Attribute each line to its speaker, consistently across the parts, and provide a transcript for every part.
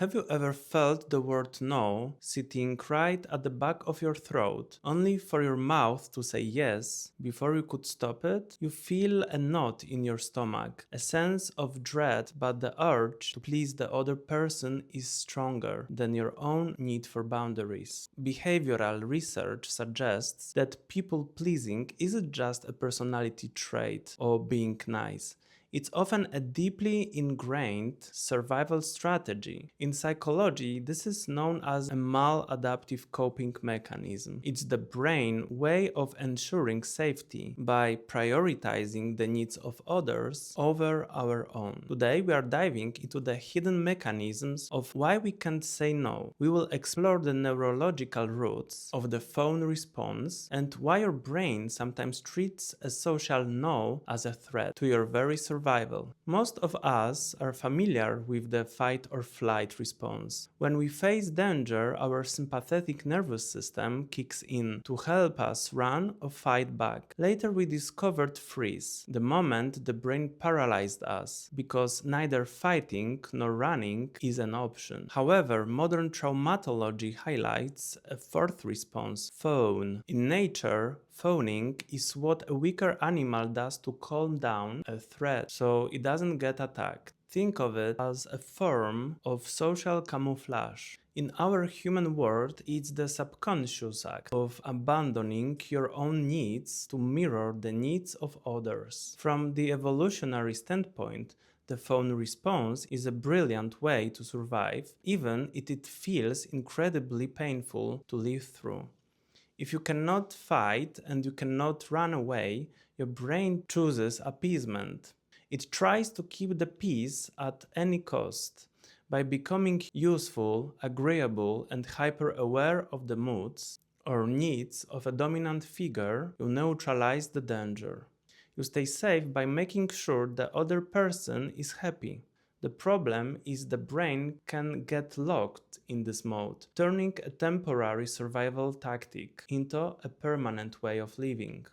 Speaker 1: Have you ever felt the word no sitting right at the back of your throat, only for your mouth to say yes before you could stop it? You feel a knot in your stomach, a sense of dread, but the urge to please the other person is stronger than your own need for boundaries. Behavioral research suggests that people pleasing isn't just a personality trait or being nice. It's often a deeply ingrained survival strategy. In psychology, this is known as a maladaptive coping mechanism. It's the brain way of ensuring safety by prioritizing the needs of others over our own. Today, we are diving into the hidden mechanisms of why we can't say no. We will explore the neurological roots of the fawn response and why your brain sometimes treats a social no as a threat to your very survival. Most of us are familiar with the fight or flight response. When we face danger, our sympathetic nervous system kicks in to help us run or fight back. Later, we discovered freeze, the moment the brain paralyzed us, because neither fighting nor running is an option. However, modern traumatology highlights a fourth response, fawn. In nature, fawning is what a weaker animal does to calm down a threat so it doesn't get attacked. Think of it as a form of social camouflage. In our human world, it's the subconscious act of abandoning your own needs to mirror the needs of others. From the evolutionary standpoint, the fawn response is a brilliant way to survive, even if it feels incredibly painful to live through. If you cannot fight and you cannot run away, your brain chooses appeasement. It tries to keep the peace at any cost. By becoming useful, agreeable, and hyper-aware of the moods or needs of a dominant figure, you neutralize the danger. You stay safe by making sure the other person is happy. The problem is the brain can get locked in this mode, turning a temporary survival tactic into a permanent way of living.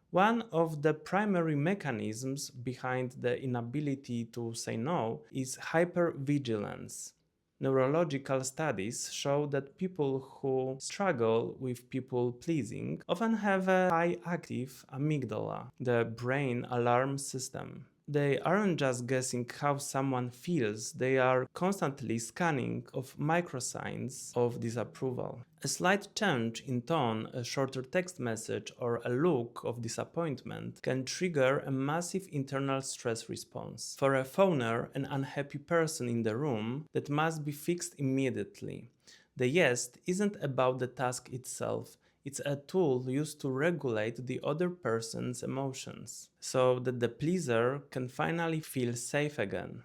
Speaker 1: One of the primary mechanisms behind the inability to say no is hypervigilance. Neurological studies show that people who struggle with people pleasing often have a high active amygdala, the brain alarm system. They aren't just guessing how someone feels, they are constantly scanning of microsigns of disapproval. A slight change in tone, a shorter text message, or a look of disappointment can trigger a massive internal stress response. For a phoner, an unhappy person in the room, that must be fixed immediately. The yes isn't about the task itself. It's a tool used to regulate the other person's emotions, so that the pleaser can finally feel safe again.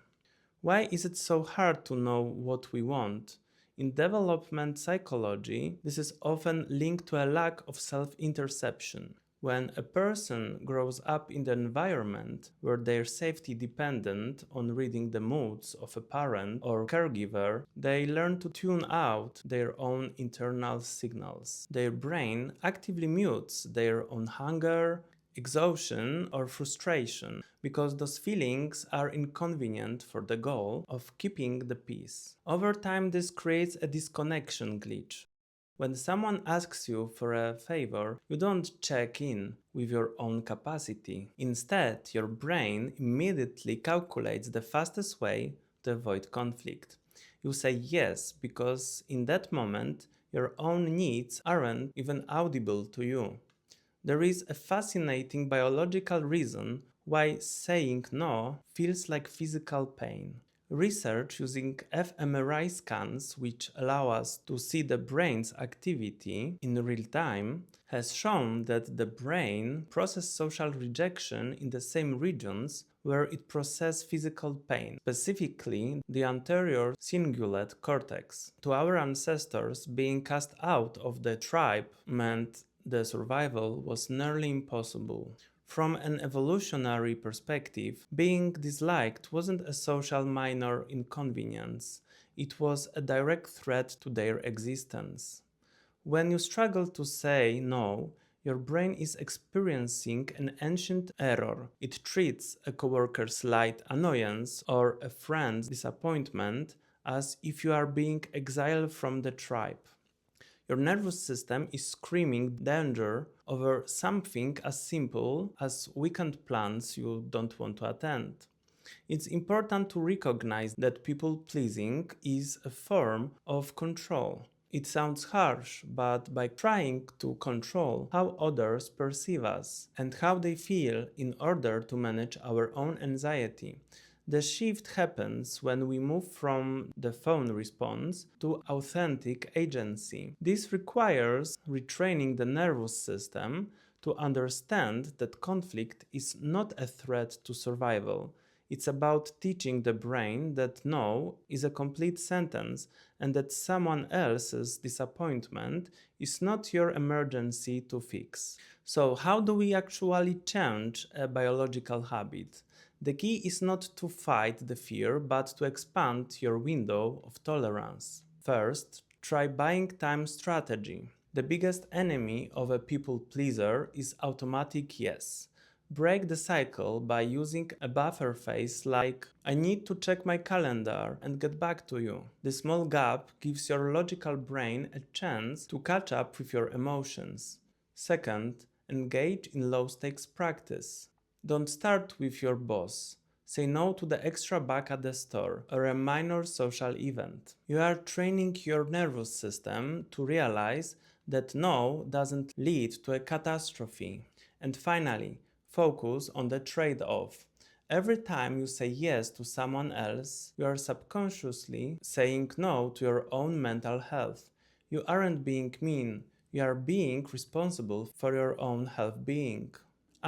Speaker 1: Why is it so hard to know what we want? In development psychology, this is often linked to a lack of self-interception. When a person grows up in the environment where their safety depended on reading the moods of a parent or caregiver, they learn to tune out their own internal signals. Their brain actively mutes their own hunger, exhaustion, or frustration because those feelings are inconvenient for the goal of keeping the peace. Over time, this creates a disconnection glitch. When someone asks you for a favor, you don't check in with your own capacity. Instead, your brain immediately calculates the fastest way to avoid conflict. You say yes because in that moment, your own needs aren't even audible to you. There is a fascinating biological reason why saying no feels like physical pain. Research using fMRI scans, which allow us to see the brain's activity in real time, has shown that the brain processes social rejection in the same regions where it processes physical pain, specifically the anterior cingulate cortex. To our ancestors, being cast out of the tribe meant the survival was nearly impossible. From an evolutionary perspective, being disliked wasn't a social minor inconvenience, it was a direct threat to their existence. When you struggle to say no, your brain is experiencing an ancient error. It treats a coworker's slight annoyance or a friend's disappointment as if you are being exiled from the tribe. Your nervous system is screaming danger over something as simple as weekend plans you don't want to attend. It's important to recognize that people pleasing is a form of control. It sounds harsh, but by trying to control how others perceive us and how they feel in order to manage our own anxiety, the shift happens when we move from the fawn response to authentic agency. This requires retraining the nervous system to understand that conflict is not a threat to survival. It's about teaching the brain that no is a complete sentence and that someone else's disappointment is not your emergency to fix. So, how do we actually change a biological habit? The key is not to fight the fear, but to expand your window of tolerance. First, try buying time strategy. The biggest enemy of a people pleaser is automatic yes. Break the cycle by using a buffer phase like I need to check my calendar and get back to you. The small gap gives your logical brain a chance to catch up with your emotions. Second, engage in low stakes practice. Don't start with your boss. Say no to the extra bag at the store or a minor social event. You are training your nervous system to realize that no doesn't lead to a catastrophe. And finally, focus on the trade-off. Every time you say yes to someone else, you are subconsciously saying no to your own mental health. You aren't being mean, you are being responsible for your own health-being.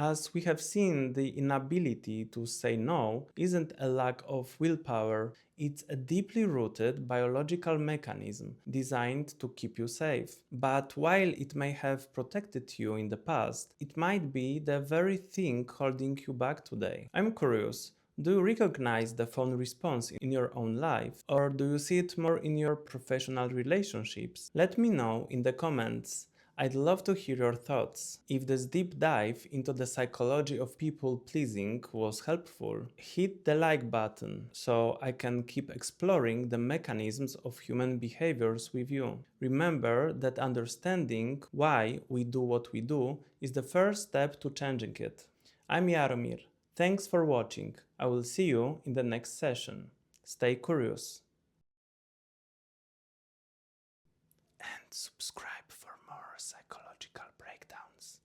Speaker 1: As we have seen, the inability to say no isn't a lack of willpower, it's a deeply rooted biological mechanism designed to keep you safe. But while it may have protected you in the past, it might be the very thing holding you back today. I'm curious. Do you recognize the fawn response in your own life, or do you see it more in your professional relationships? Let me know in the comments. I'd love to hear your thoughts. If this deep dive into the psychology of people pleasing was helpful, hit the like button so I can keep exploring the mechanisms of human behaviors with you. Remember that understanding why we do what we do is the first step to changing it. I'm Jaromir. Thanks for watching. I will see you in the next session. Stay curious. And subscribe for more psychological breakdowns.